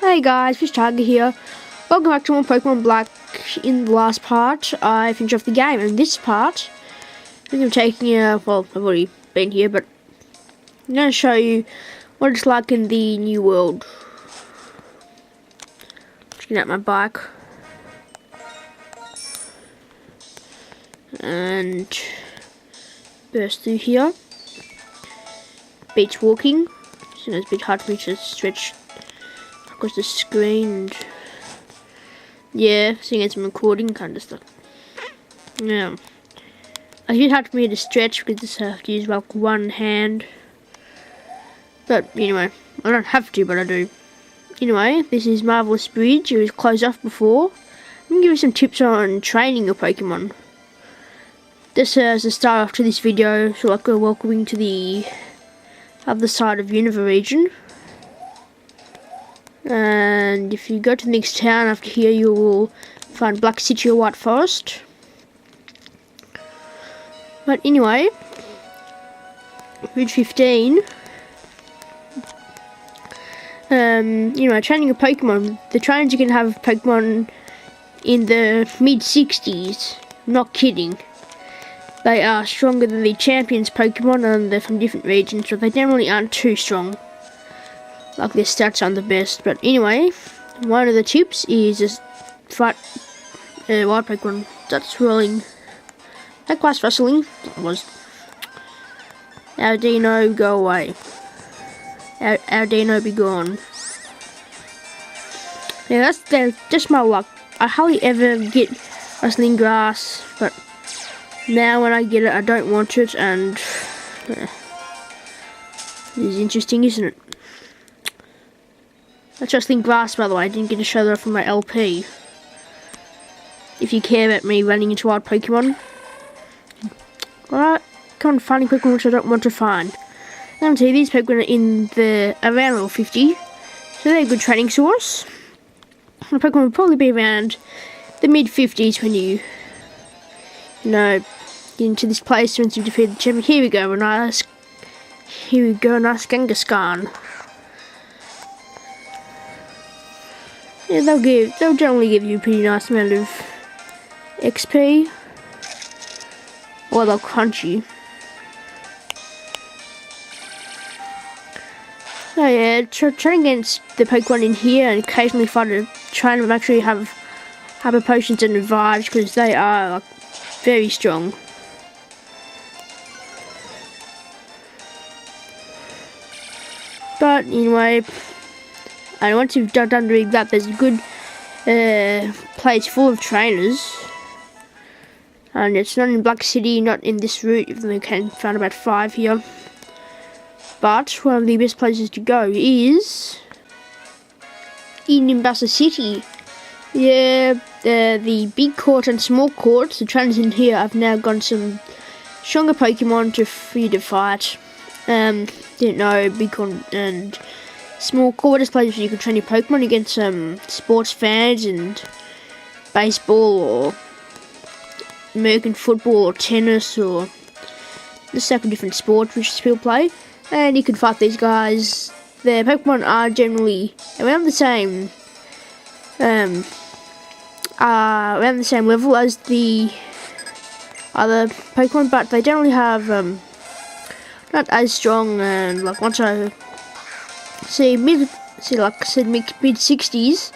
Hey guys, Fish Tiger here. Welcome back to more Pokemon Black. In the last part, I finished off the game. In this part, I think I'm taking well, I've already been here, but I'm going to show you what it's like in the new world. Just getting out my bike. And burst through here. Beach walking. So it's a bit hard for me to stretch across the screen and yeah, seeing it's recording kind of stuff. Yeah. It's a bit hard for me to stretch because I have to use like one hand. But anyway, I don't have to, but I do. Anyway, this is Marvelous Bridge. It was closed off before. I'm going to give you some tips on training your Pokemon. This as a start off to this video, so like we're welcoming to the other side of Unova region. And if you go to the next town after here, you will find Black City or White Forest. But anyway, Route 15. Training a Pokemon. The trainers you can have Pokemon in the mid-60s. Not kidding. They are stronger than the champions Pokemon, and they're from different regions, so they generally aren't too strong. Like their stats aren't the best, but anyway, one of the tips is just fight wild Pokemon. That's swirling. That class rustling was. Audino, go away. Audino, be gone. Yeah, that's just my luck. I hardly ever get rustling grass, but now when I get it, I don't want it, and it is interesting, isn't it? That's rustling grass, by the way. I didn't get to show that off from my LP. If you care about me running into wild Pokemon. Alright, come on, finding Pokemon which I don't want to find. I'm going to tell you, these Pokemon are in the around level 50. So they're a good training source. The Pokemon will probably be around the mid-50s when you get into this place once you've defeated the champion. Here we go, nice Kangaskhan. Yeah, they'll generally give you a pretty nice amount of XP. Or they'll crunch you. So yeah, train against the Pokemon in here and occasionally fight a trainer will actually have Hyper Potions and Revives because they are like very strong. But anyway, and once you've done doing that, there's a good place full of trainers. And it's not in Black City, not in this route, even though you can find about 5 here. But one of the best places to go is in Nimbasa City. Yeah, the big court and small courts, the trainers in here have now got some stronger Pokemon for you to fight. Didn't know, big court and small court is places where you can train your Pokemon against sports fans and baseball or American football or tennis or just several different sports which people play. And you can fight these guys. Their Pokemon are generally around the same level as the other Pokemon, but they generally have not as strong. And like once I see like I said, mid 60s,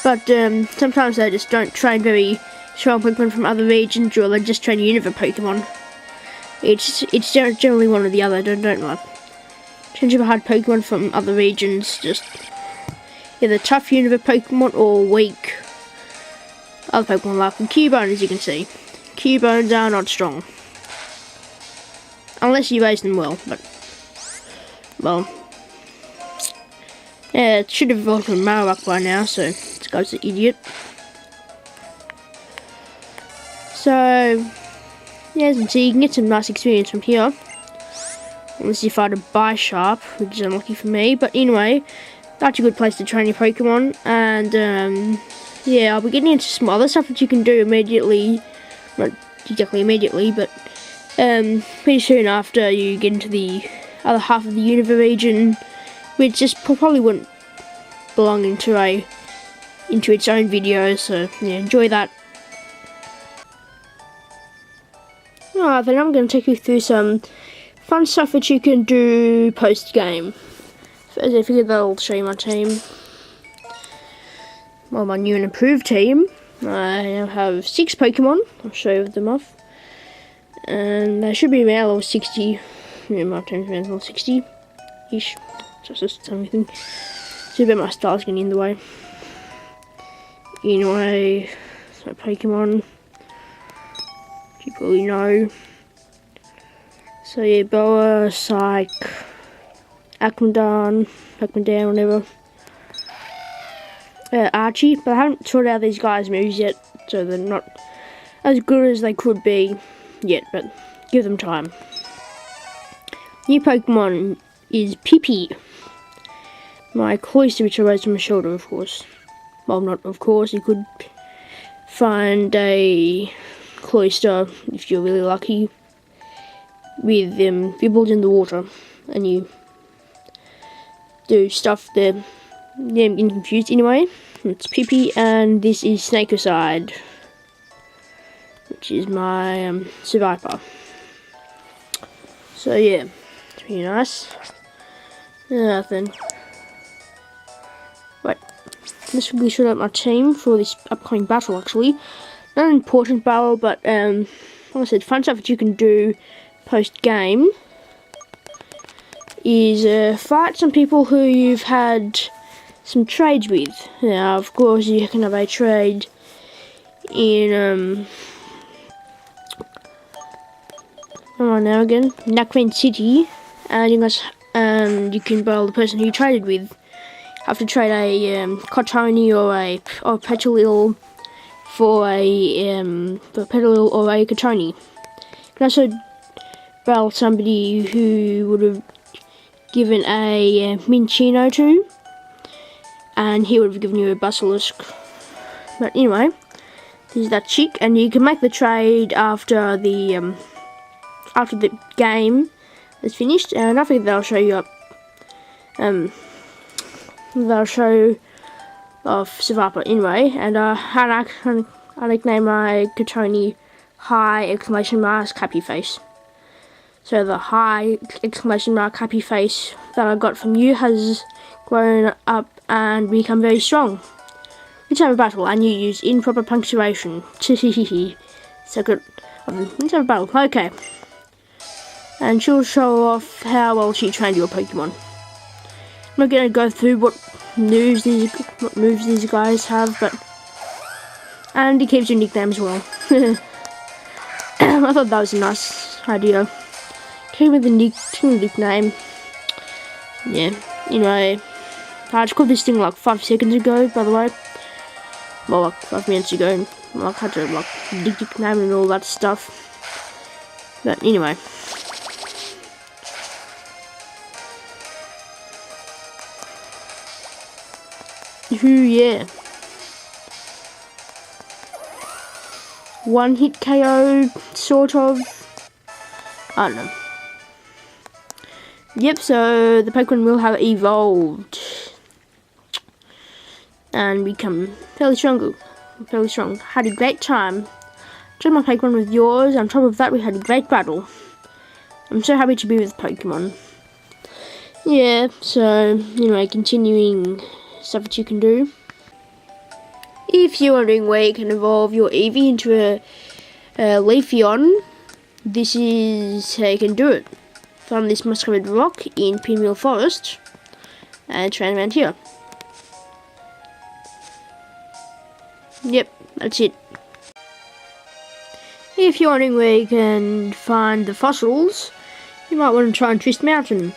but sometimes they just don't train very strong Pokemon from other regions, or they just train Unova Pokemon. It's generally one or the other. Don't like change of hard Pokemon from other regions. Just either tough Unova Pokemon or weak other Pokemon, like the Cubone, as you can see. Cubones are not strong unless you raise them well. But well, yeah, it should have evolved from Marowak by now. So this guy's an idiot. So yeah, as you can see, you can get some nice experience from here. Unless you fight a Bisharp, which is unlucky for me. But anyway, that's a good place to train your Pokemon. And yeah, I'll be getting into some other stuff that you can do immediately. Not exactly immediately, but pretty soon after you get into the other half of the Unova region, which just probably wouldn't belong into its own video. So yeah, enjoy that. Alright, then I'm going to take you through some fun stuff that you can do post game. First, I figured I'll show you my team. Well, my new and improved team. I now have 6 Pokemon. I'll show you them off. And they should be around level 60. Yeah, my team's around level 60-ish. Just the same thing. So about my styles getting in the way. Anyway, so Pokemon. You probably know. So yeah, Boa, Psych, Aquaman, whatever. Archie, but I haven't sorted out these guys' moves yet, so they're not as good as they could be yet, but give them time. New Pokemon is Pippi, my Cloyster, which I raised on my shoulder, of course. Well, not of course, you could find a Cloyster, if you're really lucky, with bibbles in the water, and you do stuff there. Yeah, I'm getting confused. Anyway, it's Pippi, and this is Snakeicide, which is my Survivor. So yeah, it's pretty nice. Then, right, let's quickly show out my team for this upcoming battle. Actually, not an important battle, but like I said, fun stuff that you can do post game is fight some people who you've had some trades with. Now, of course, you can have a trade in now again, Nakven City, and you can battle the person who you traded with. Have to trade a Cotoni or a Petalil for a Petalil or a Cotoni. You can also battle somebody who would have given a Minccino to, and he would have given you a Basilisk. But anyway, this is that chick, and you can make the trade after the game is finished, and I think that'll show you up. That'll show off Survivor anyway, and I nickname my Cotoni High ! Happy Face. So the high ! Happy Face that I got from you has grown up and become very strong. Let's have a battle, and you use improper punctuation. So good. Let's have a battle. Okay. And she'll show off how well she trained your Pokemon. I'm not going to go through what moves these guys have, but and he keeps your nickname as well. I thought that was a nice idea. Came with a nickname. Yeah. Anyway, I just caught this thing like 5 seconds ago, by the way. Well, like 5 minutes ago. I had to like nickname and all that stuff. But anyway. Yeah. One hit KO, sort of. I don't know. Yep, so the Pokemon will have evolved and become fairly strong. Had a great time. Joined my Pokemon with yours. On top of that, we had a great battle. I'm so happy to be with Pokemon. Yeah, so anyway, continuing stuff that you can do. If you're wondering where you can evolve your Eevee into a Leafeon, this is how you can do it. Find this Muscovy rock in Pinwheel Forest and train around here. Yep, that's it. If you're wondering where you can find the fossils, you might want to try and Twist Mountain.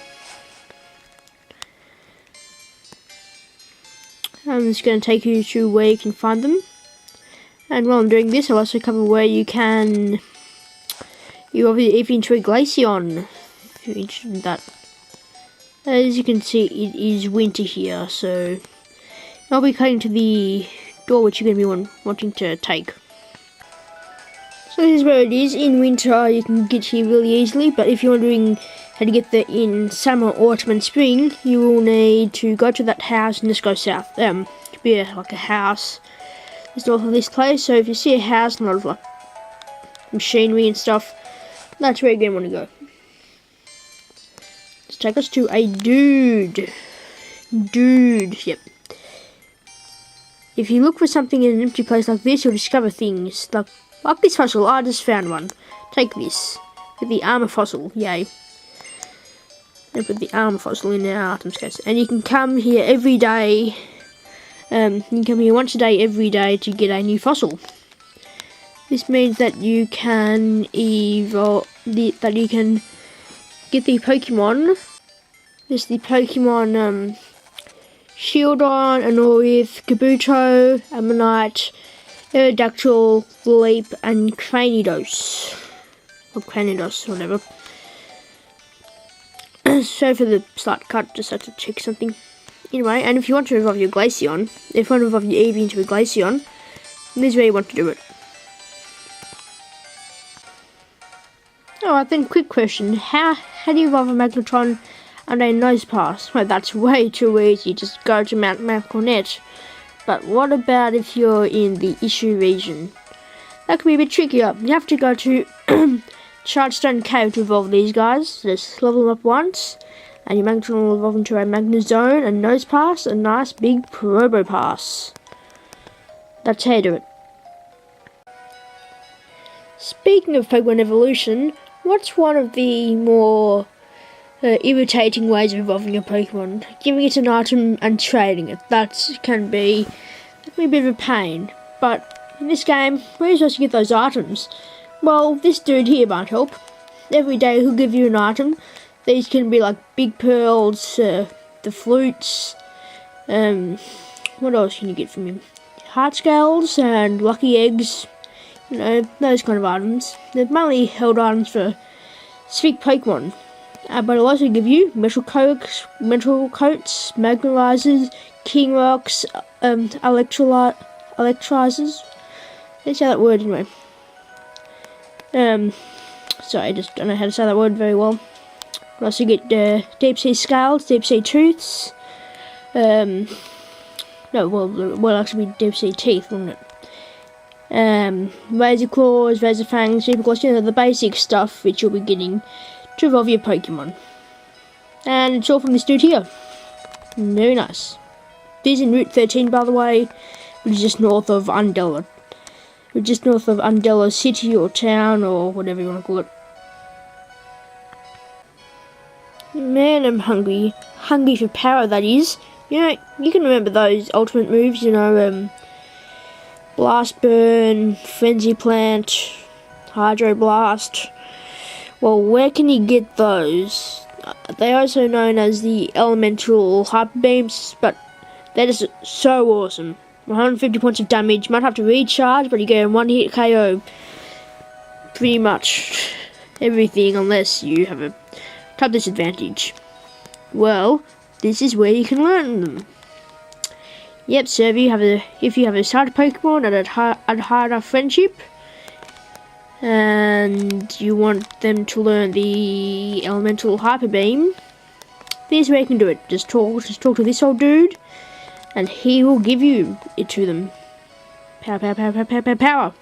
I'm just going to take you to where you can find them. And while I'm doing this, I'll also cover where you can evolve into a Glaceon, if you're interested in that. As you can see, it is winter here, so I'll be cutting to the door which you're going to be wanting to take. So here's where it is. In winter, you can get here really easily, but if you're wondering how to get there in summer, autumn and spring, you will need to go to that house and just go south. Be like a house just north of this place. So if you see a house and a lot of like machinery and stuff, that's where you're going to want to go. Let's take us to a dude. Yep. If you look for something in an empty place like this, you'll discover things. Like this fossil, I just found one. Take this. With the armor fossil, yay. And put the armor fossil in our items case. And you can come here every day. You can come here once a day, every day, to get a new fossil. This means that you can evolve, that you can get the Pokemon. There's the Pokemon Shieldon, Anorith, Kabuto, Ammonite, Aerodactyl, Leap, and Cranidos. Or Cranidos, whatever. So for the start cut, just had to check something. Anyway, and if you want to evolve your Glaceon, if you want to evolve your Eevee into a Glaceon, this is where you want to do it. Alright then, quick question. How do you evolve a Magnetron and a Nosepass? Well, that's way too easy. Just go to Mount Malcornet. But what about if you're in the Issue region? That can be a bit trickier. You have to go to Chargestone Cave to evolve these guys. Just level them up once, and your Magnetron will evolve into a Magnezone, a Nosepass, a nice big Probopass. That's how you do it. Speaking of Pokemon evolution, what's one of the more irritating ways of evolving a Pokemon? Giving it an item and trading it. That can be a bit of a pain. But in this game, where are you supposed to get those items? Well, this dude here might help. Every day he'll give you an item. These can be like big pearls, the flutes. What else can you get from him? Heart scales and lucky eggs. You know, those kind of items. They're mainly held items for specific Pokemon. But it'll also give you metal coats, Magnerizers, King Rocks, Electrizers. Let's say that word anyway. Sorry, I just don't know how to say that word very well. We'll also get Deep Sea Scales, Deep Sea Tooths. No, well, actually be Deep Sea Teeth, wouldn't it? Razor Claws, Razor Fangs, Super Claws, you know, the basic stuff which you'll be getting to evolve your Pokemon. And it's all from this dude here. Very nice. This is in Route 13, by the way, which is just north of Undella. Which is just north of Undella City or town or whatever you want to call it. Man, I'm hungry. Hungry for power, that is. You know, you can remember those ultimate moves, you know, Blast Burn, Frenzy Plant, Hydro Blast. Well, where can you get those? They're also known as the Elemental Hyper Beams, but they're just so awesome. 150 points of damage, might have to recharge, but you get a one hit KO. Pretty much everything, unless you have a type disadvantage. Well, this is where you can learn them. Yep, so if you have a starter Pokemon at a high enough friendship, and you want them to learn the Elemental Hyper Beam, this is where you can do it. Just talk to this old dude, and he will give you it to them. Power, power, power, power, power, power, power.